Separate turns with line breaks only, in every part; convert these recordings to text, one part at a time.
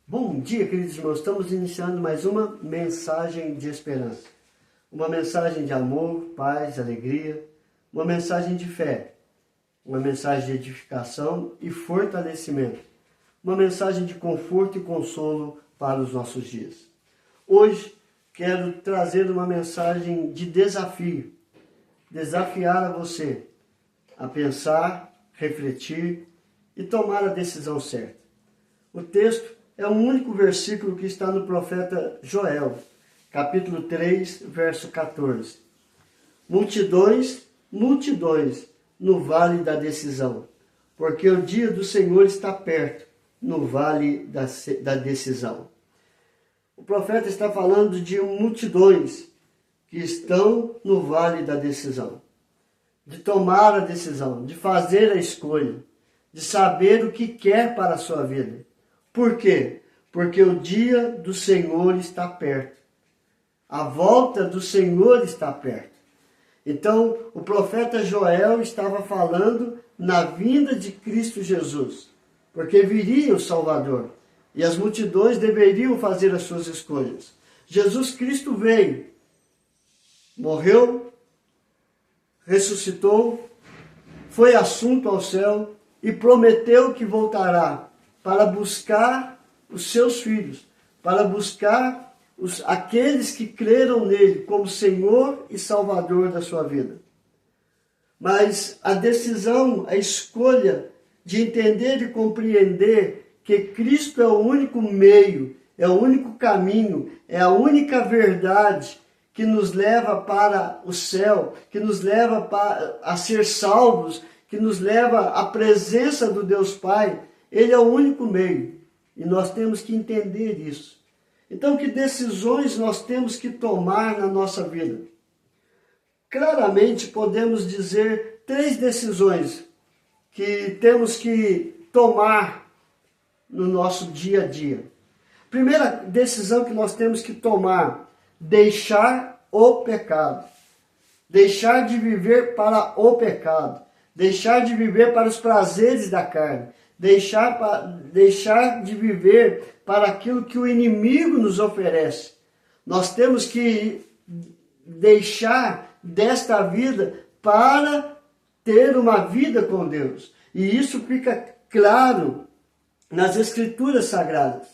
Bom dia, queridos irmãos. Estamos iniciando mais uma mensagem de esperança. Uma mensagem de amor, paz, alegria. Uma mensagem de fé. Uma mensagem de edificação e fortalecimento. Uma mensagem de conforto e consolo para os nossos dias. Hoje quero trazer uma mensagem de desafio. Desafiar a você a pensar, refletir e tomar a decisão certa. O texto é o único versículo que está no profeta Joel, capítulo 3, verso 14. Multidões, multidões no vale da decisão, porque o dia do Senhor está perto, no vale da decisão. O profeta está falando de multidões que estão no vale da decisão, de tomar a decisão, de fazer a escolha, de saber o que quer para a sua vida. Por quê? Porque o dia do Senhor está perto. A volta do Senhor está perto. Então, o profeta Joel estava falando na vinda de Cristo Jesus, porque viria o Salvador, e as multidões deveriam fazer as suas escolhas. Jesus Cristo veio, morreu, ressuscitou, foi assunto ao céu e prometeu que voltará para buscar os seus filhos, para buscar aqueles que creram nele como Senhor e Salvador da sua vida. Mas a decisão, a escolha de entender e compreender que Cristo é o único meio, é o único caminho, é a única verdade que nos leva para o céu, que nos leva a ser salvos, que nos leva à presença do Deus Pai. Ele é o único meio e nós temos que entender isso. Então, que decisões nós temos que tomar na nossa vida? Claramente podemos dizer 3 decisões que temos que tomar no nosso dia a dia. Primeira decisão que nós temos que tomar: deixar o pecado. Deixar de viver para o pecado. Deixar de viver para os prazeres da carne. Deixar de viver para aquilo que o inimigo nos oferece. Nós temos que deixar desta vida para ter uma vida com Deus. E isso fica claro nas Escrituras Sagradas.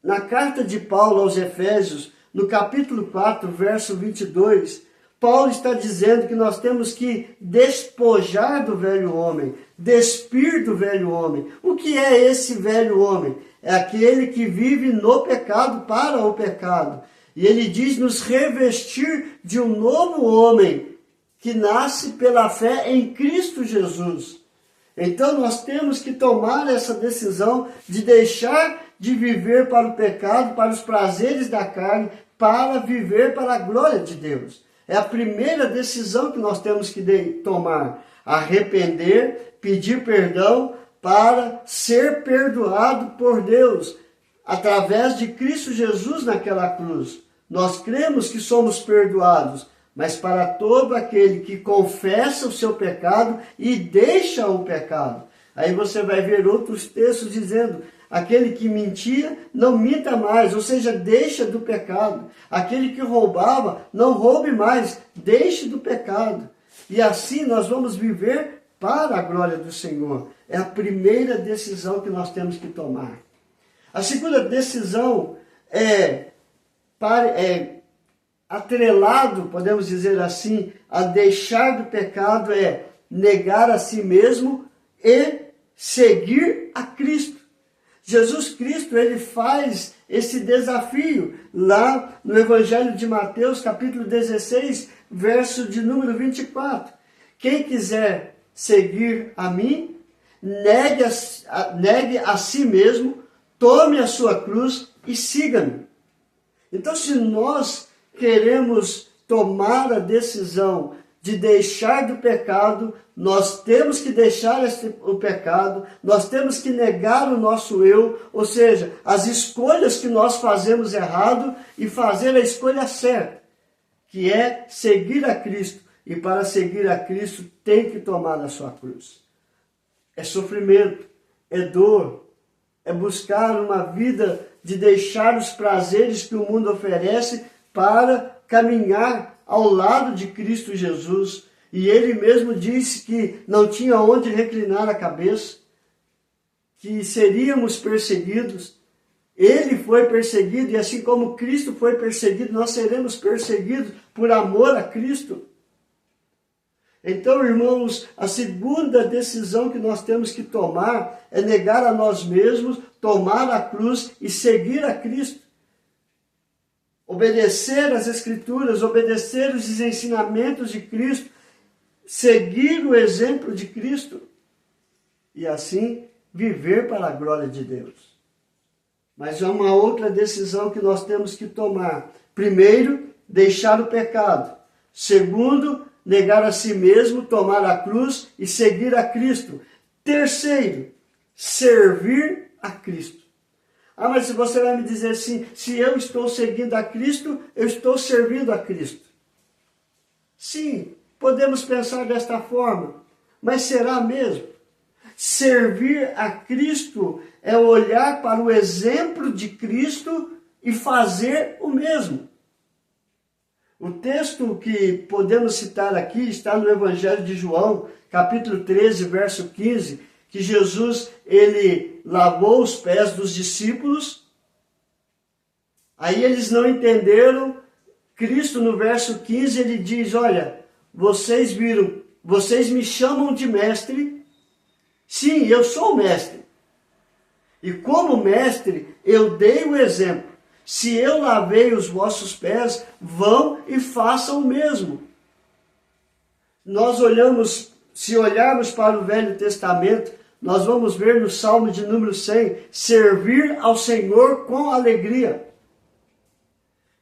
Na carta de Paulo aos Efésios, no capítulo 4, verso 22, Paulo está dizendo que nós temos que despojar do velho homem, despir do velho homem. O que é esse velho homem? É aquele que vive no pecado para o pecado. E ele diz nos revestir de um novo homem que nasce pela fé em Cristo Jesus. Então nós temos que tomar essa decisão de deixar de viver para o pecado, para os prazeres da carne, para viver para a glória de Deus. É a primeira decisão que nós temos que tomar. Arrepender, pedir perdão para ser perdoado por Deus, através de Cristo Jesus naquela cruz. Nós cremos que somos perdoados, mas para todo aquele que confessa o seu pecado e deixa o pecado. Aí você vai ver outros textos dizendo: aquele que mentia, não minta mais, ou seja, deixa do pecado. Aquele que roubava, não roube mais, deixe do pecado. E assim nós vamos viver para a glória do Senhor. É a primeira decisão que nós temos que tomar. A segunda decisão atrelado, podemos dizer assim, a deixar do pecado, é negar a si mesmo e seguir a Cristo. Jesus Cristo, ele faz esse desafio lá no Evangelho de Mateus, capítulo 16, verso de número 24. Quem quiser seguir a mim, negue a si mesmo, tome a sua cruz e siga-me. Então, se nós queremos tomar a decisão de deixar do pecado, nós temos que deixar o pecado, nós temos que negar o nosso eu, ou seja, as escolhas que nós fazemos errado e fazer a escolha certa, que é seguir a Cristo. E para seguir a Cristo tem que tomar a sua cruz. É sofrimento, é dor, é buscar uma vida de deixar os prazeres que o mundo oferece para caminhar ao lado de Cristo Jesus. E ele mesmo disse que não tinha onde reclinar a cabeça, que seríamos perseguidos. Ele foi perseguido, e assim como Cristo foi perseguido, nós seremos perseguidos por amor a Cristo. Então, irmãos, a segunda decisão que nós temos que tomar é negar a nós mesmos, tomar a cruz e seguir a Cristo. Obedecer às Escrituras, obedecer os ensinamentos de Cristo, seguir o exemplo de Cristo e assim viver para a glória de Deus. Mas há uma outra decisão que nós temos que tomar. Primeiro, deixar o pecado. Segundo, negar a si mesmo, tomar a cruz e seguir a Cristo. Terceiro, servir a Cristo. Ah, mas você vai me dizer assim, se eu estou seguindo a Cristo, eu estou servindo a Cristo. Sim, podemos pensar desta forma, mas será mesmo? Servir a Cristo é olhar para o exemplo de Cristo e fazer o mesmo. O texto que podemos citar aqui está no Evangelho de João, capítulo 13, verso 15, que Jesus, ele lavou os pés dos discípulos. Aí eles não entenderam. Cristo, no verso 15, ele diz, olha, vocês viram, vocês me chamam de mestre. Sim, eu sou o mestre. E como mestre, eu dei o exemplo. Se eu lavei os vossos pés, vão e façam o mesmo. Nós olhamos, se olharmos para o Velho Testamento, nós vamos ver no Salmo de número 100, servir ao Senhor com alegria.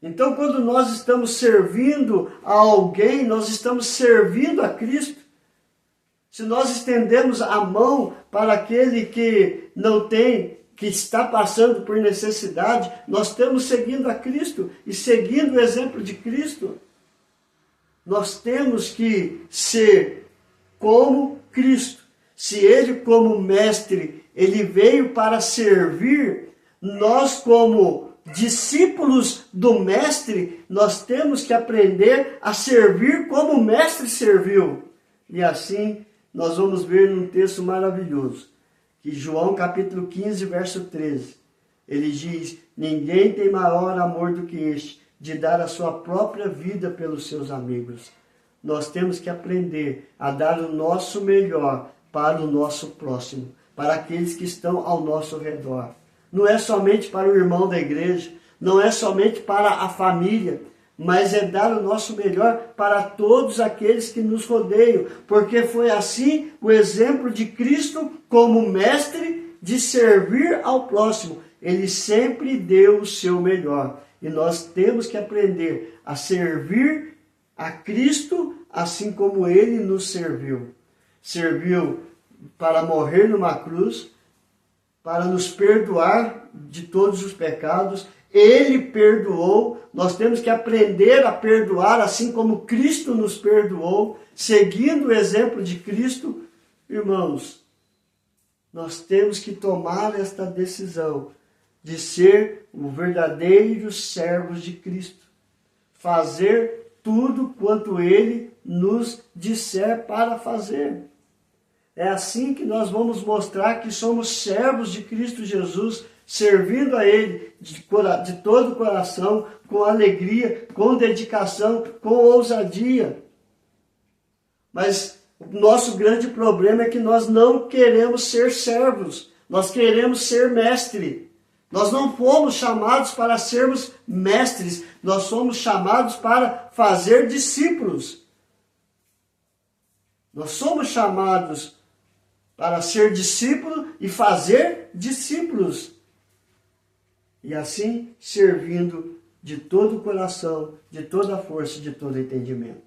Então, quando nós estamos servindo a alguém, nós estamos servindo a Cristo. Se nós estendemos a mão para aquele que não tem, que está passando por necessidade, nós estamos seguindo a Cristo e seguindo o exemplo de Cristo. Nós temos que ser como Cristo. Se Ele, como mestre, Ele veio para servir, nós, como discípulos do mestre, nós temos que aprender a servir como o mestre serviu. E assim, nós vamos ver num texto maravilhoso, que João capítulo 15, verso 13, ele diz, ninguém tem maior amor do que este, de dar a sua própria vida pelos seus amigos. Nós temos que aprender a dar o nosso melhor para o nosso próximo, para aqueles que estão ao nosso redor. Não é somente para o irmão da igreja, não é somente para a família, mas é dar o nosso melhor para todos aqueles que nos rodeiam, porque foi assim o exemplo de Cristo como mestre de servir ao próximo. Ele sempre deu o seu melhor. E nós temos que aprender a servir a Cristo assim como Ele nos serviu. Serviu para morrer numa cruz, para nos perdoar de todos os pecados. Ele perdoou, nós temos que aprender a perdoar assim como Cristo nos perdoou, seguindo o exemplo de Cristo. Irmãos, nós temos que tomar esta decisão de ser o verdadeiro servos de Cristo, fazer tudo quanto Ele nos disser para fazer. É assim que nós vamos mostrar que somos servos de Cristo Jesus, servindo a Ele de todo o coração, com alegria, com dedicação, com ousadia. Mas o nosso grande problema é que nós não queremos ser servos, nós queremos ser mestre. Nós não fomos chamados para sermos mestres, nós somos chamados para fazer discípulos. Nós somos chamados para ser discípulo e fazer discípulos. E assim, servindo de todo o coração, de toda a força, de todo entendimento.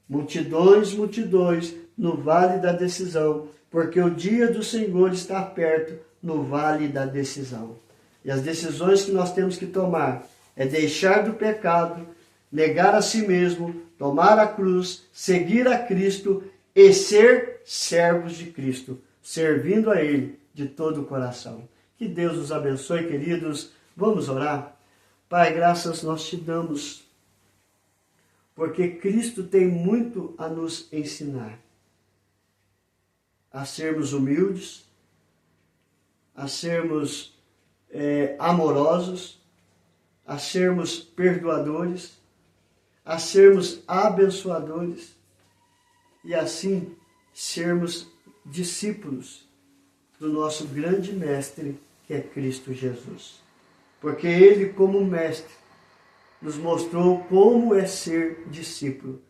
Multidões, multidões, no vale da decisão, porque o dia do Senhor está perto, no vale da decisão. E as decisões que nós temos que tomar é deixar do pecado, negar a si mesmo, tomar a cruz, seguir a Cristo e ser servos de Cristo, servindo a Ele de todo o coração. Que Deus nos abençoe, queridos. Vamos orar? Pai, graças nós te damos, porque Cristo tem muito a nos ensinar. A sermos humildes, a sermos amorosos, a sermos perdoadores, a sermos abençoadores e assim sermos discípulos do nosso grande mestre, que é Cristo Jesus. Porque ele, como mestre, nos mostrou como é ser discípulo.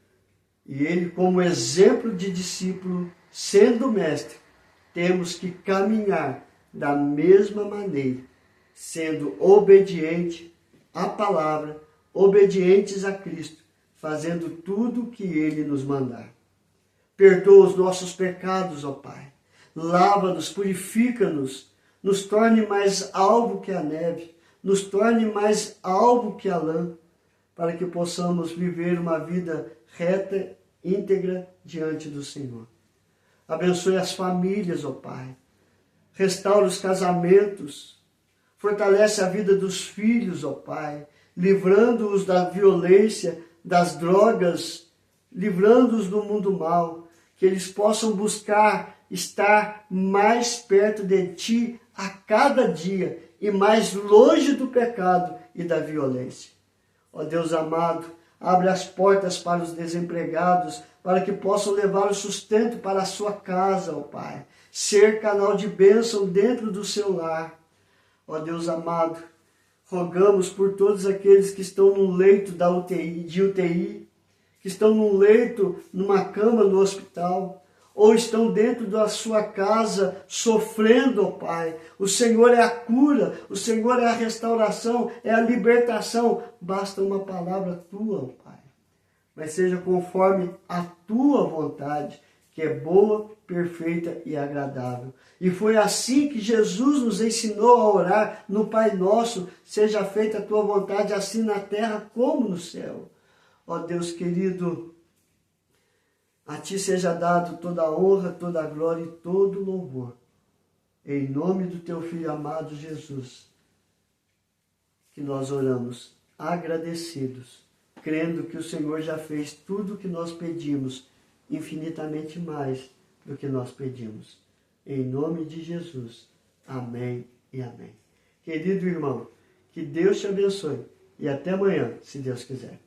E ele, como exemplo de discípulo, sendo mestre, temos que caminhar da mesma maneira, sendo obediente à palavra, obedientes a Cristo, fazendo tudo o que ele nos mandar. Perdoa os nossos pecados, ó Pai. Lava-nos, purifica-nos, nos torne mais alvo que a neve, nos torne mais alvo que a lã, para que possamos viver uma vida reta, íntegra diante do Senhor. Abençoe as famílias, ó Pai. Restaura os casamentos. Fortalece a vida dos filhos, ó Pai, livrando-os da violência, das drogas, livrando-os do mundo mal, que eles possam buscar estar mais perto de Ti a cada dia e mais longe do pecado e da violência. Ó Deus amado, abre as portas para os desempregados, para que possam levar o sustento para a sua casa, ó Pai. Ser canal de bênção dentro do seu lar. Ó Deus amado, rogamos por todos aqueles que estão no leito de UTI, que estão num leito, numa cama no hospital, ou estão dentro da sua casa sofrendo, ó Pai. O Senhor é a cura, o Senhor é a restauração, é a libertação. Basta uma palavra tua, ó Pai. Mas seja conforme a tua vontade, que é boa, perfeita e agradável. E foi assim que Jesus nos ensinou a orar no Pai Nosso: seja feita a tua vontade, assim na terra como no céu. Ó Deus querido, a Ti seja dado toda a honra, toda a glória e todo o louvor. Em nome do Teu Filho amado Jesus, que nós oramos agradecidos, crendo que o Senhor já fez tudo o que nós pedimos, infinitamente mais do que nós pedimos. Em nome de Jesus. Amém e amém. Querido irmão, que Deus te abençoe e até amanhã, se Deus quiser.